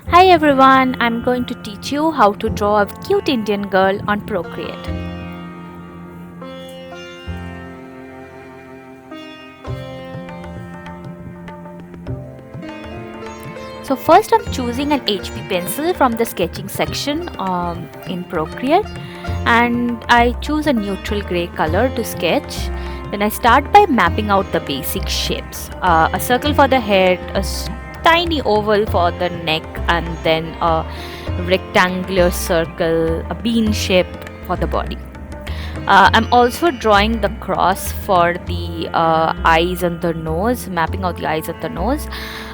Hi everyone, I'm going to teach you how to draw a cute Indian girl on Procreate. So first I'm choosing an HB pencil from the sketching section in Procreate, and I choose a neutral grey color to sketch. Then I start by mapping out the basic shapes. A circle for the head, tiny oval for the neck, and then a rectangular circle, a bean shape for the body. I'm also drawing the cross for the eyes and the nose, mapping out the eyes and the nose.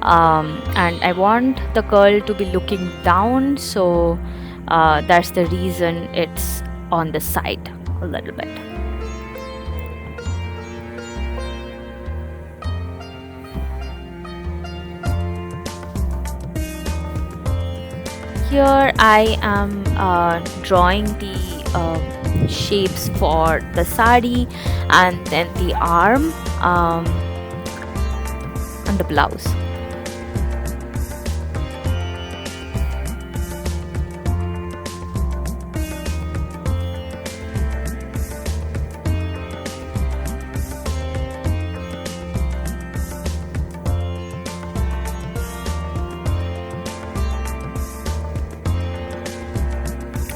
And I want the girl to be looking down, so that's the reason it's on the side a little bit. Here I am drawing the shapes for the sari and then the arm and the blouse.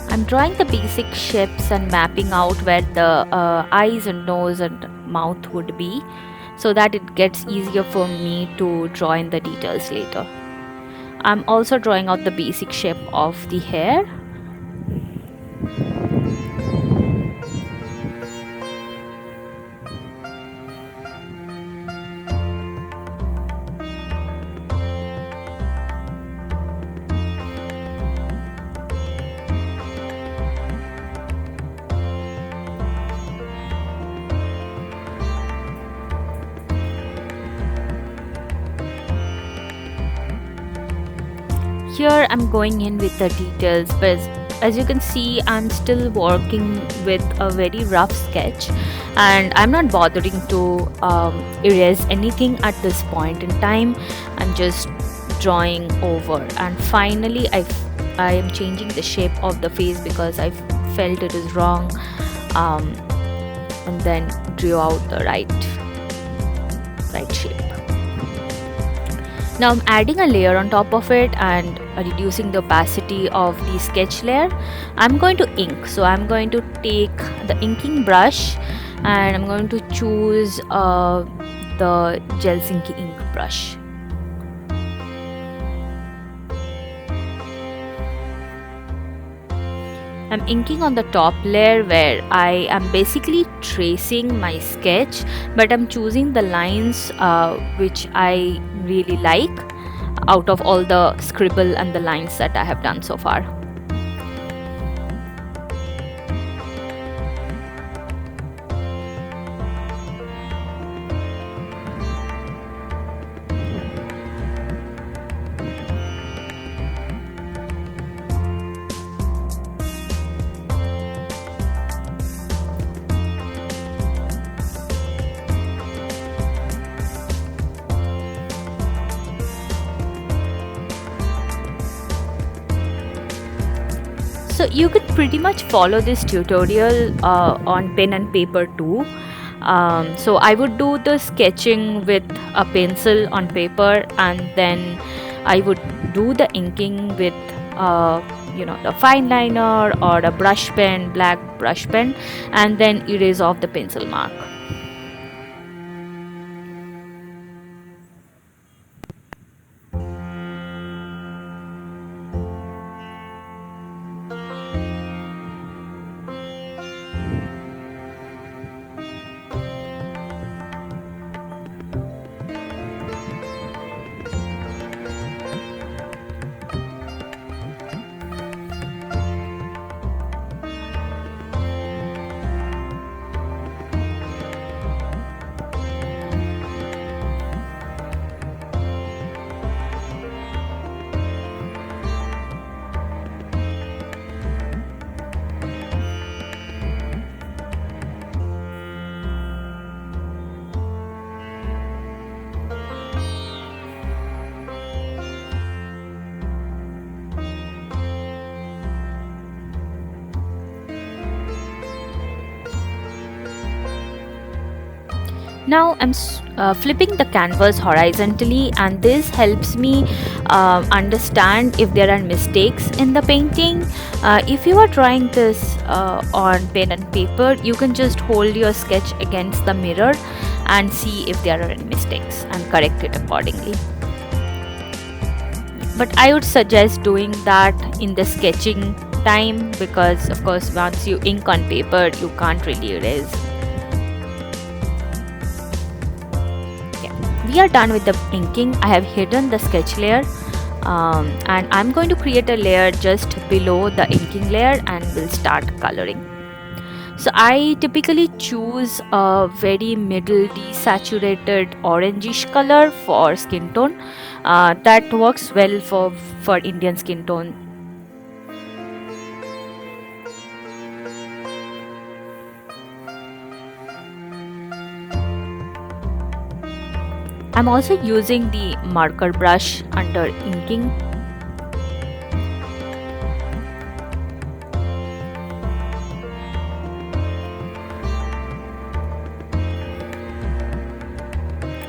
I'm drawing the basic shapes and mapping out where the eyes and nose and mouth would be, so that it gets easier for me to draw in the details later. I'm also drawing out the basic shape of the hair. Here I'm going in with the details, but as you can see, I'm still working with a very rough sketch, and I'm not bothering to erase anything at this point in time. I'm just drawing over, and finally I am changing the shape of the face because I felt it is wrong, and then drew out the right shape. Now I'm adding a layer on top of it and reducing the opacity of the sketch layer. I'm going to ink, so I'm going to take the inking brush and I'm going to choose the Gelsinki ink brush. I'm inking on the top layer where I am basically tracing my sketch, but I'm choosing the lines which I really like out of all the scribble and the lines that I have done so far. So you could pretty much follow this tutorial on pen and paper too. So I would do the sketching with a pencil on paper, and then I would do the inking with the fine liner or a brush pen, black brush pen, and then erase off the pencil mark. Now I'm flipping the canvas horizontally, and this helps me understand if there are mistakes in the painting. If you are drawing this on pen and paper, you can just hold your sketch against the mirror and see if there are any mistakes and correct it accordingly. But I would suggest doing that in the sketching time, because of course once you ink on paper you can't really erase. We are done with the inking. I have hidden the sketch layer, and I'm going to create a layer just below the inking layer and we'll start coloring. So I typically choose a very middle desaturated orangish color for skin tone. That works well for Indian skin tone. I'm also using the marker brush under inking.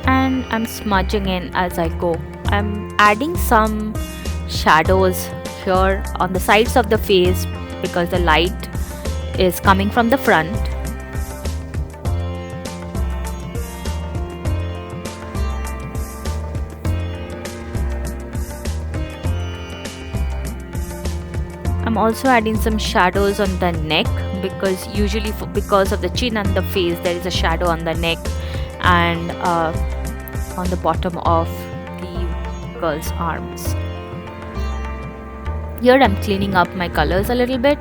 And I'm smudging in as I go. I'm adding some shadows here on the sides of the face because the light is coming from the front. I'm also adding some shadows on the neck, because usually because of the chin and the face there is a shadow on the neck and on the bottom of the girl's arms. Here I'm cleaning up my colors a little bit.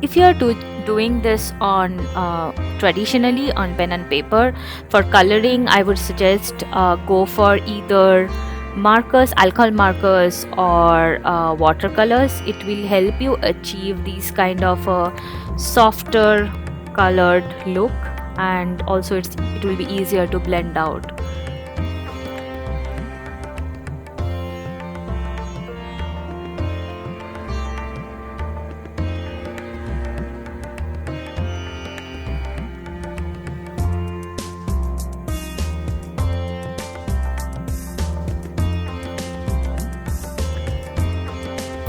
If you are doing this on traditionally on pen and paper, for coloring I would suggest go for either markers, alcohol markers, or watercolors. It will help you achieve these kind of softer colored look, and also it will be easier to blend out.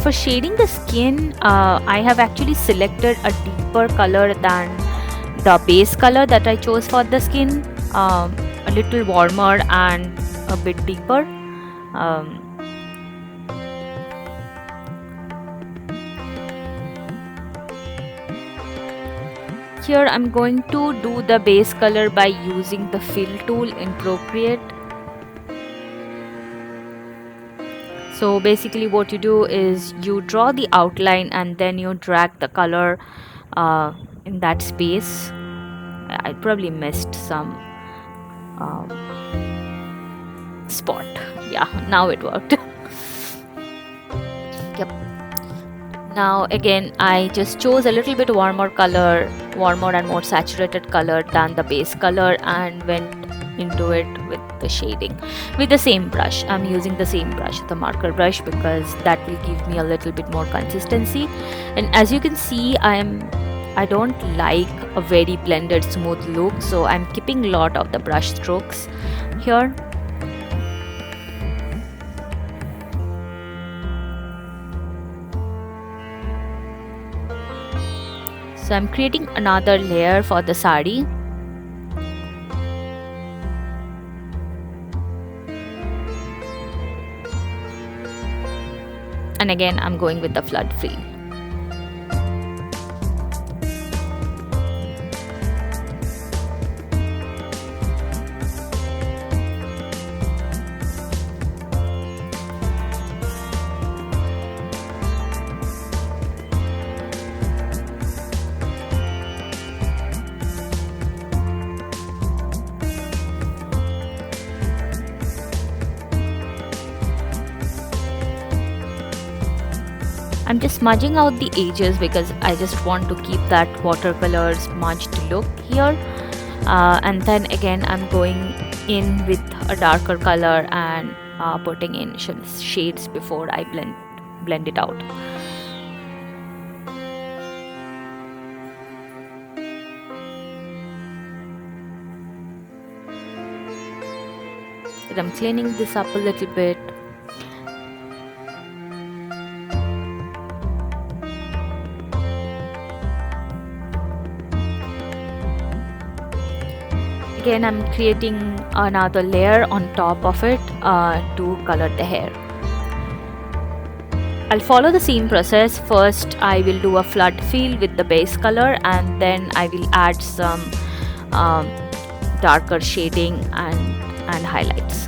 For shading the skin, I have actually selected a deeper color than the base color that I chose for the skin, a little warmer and a bit deeper. Here I'm going to do the base color by using the fill tool in Procreate. So basically what you do is you draw the outline and then you drag the color in that space. I probably missed some spot. Yeah, now it worked. Yep. Now again I just chose a little bit warmer and more saturated color than the base color, and went into it with the shading with the same brush. I'm using the same brush, the marker brush, because that will give me a little bit more consistency. And as you can see, I don't like a very blended smooth look, so I'm keeping a lot of the brush strokes here. So I'm creating another layer for the sari. And again I'm going with the flood free. I'm just smudging out the edges because I just want to keep that watercolor smudged look here. And then again I'm going in with a darker color and putting in some shades before I blend it out. I'm cleaning this up a little bit. Again, I'm creating another layer on top of it to color the hair. I'll follow the same process. First, I will do a flood fill with the base color, and then I will add some darker shading and highlights.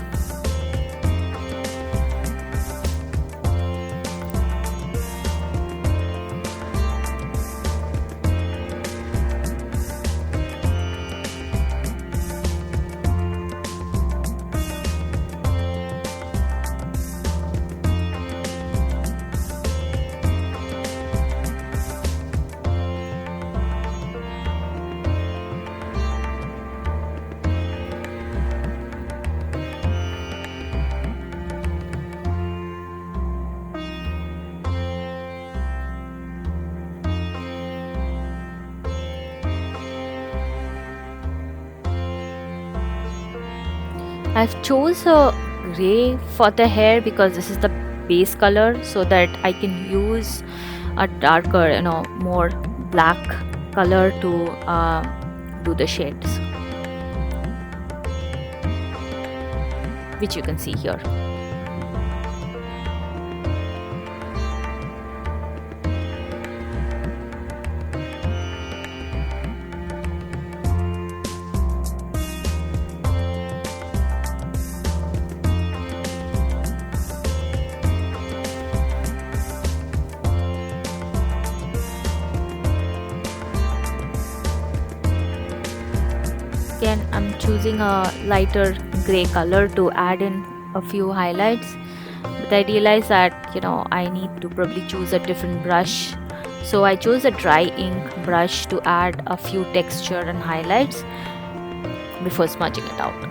I've chose a gray for the hair because this is the base color, so that I can use a darker, more black color to do the shades, which you can see here. Again, I'm choosing a lighter gray color to add in a few highlights, but I realized that I need to probably choose a different brush, so I chose a dry ink brush to add a few texture and highlights before smudging it out.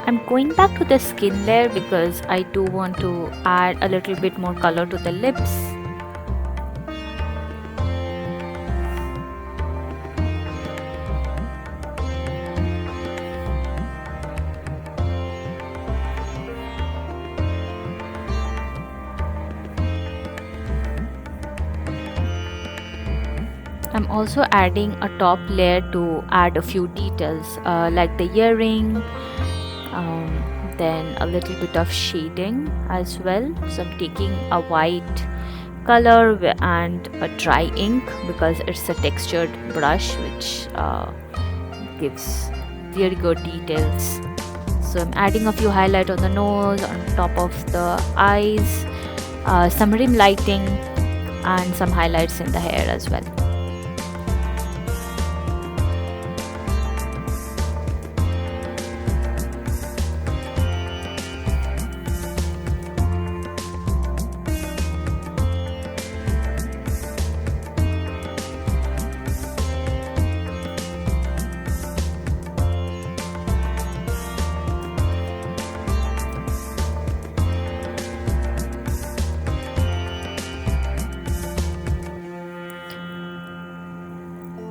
I'm going back to the skin layer because I do want to add a little bit more color to the lips. I'm also adding a top layer to add a few details like the earring, then a little bit of shading as well. So I'm taking a white color and a dry ink because it's a textured brush which gives very good details. So I'm adding a few highlights on the nose, on top of the eyes, some rim lighting and some highlights in the hair as well.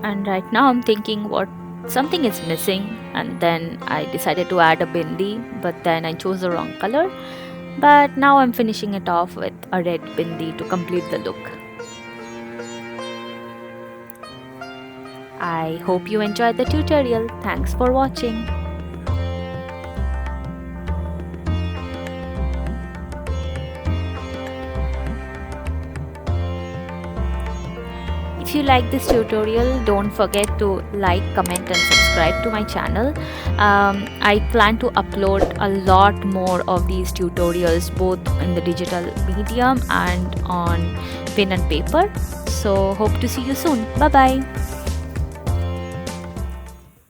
And right now I'm thinking what something is missing, and then I decided to add a bindi, but then I chose the wrong color. But now I'm finishing it off with a red bindi to complete the look. I hope you enjoyed the tutorial. Thanks for watching. If you like this tutorial, don't forget to like, comment and subscribe to my channel. I plan to upload a lot more of these tutorials both in the digital medium and on pen and paper. So hope to see you soon. Bye bye.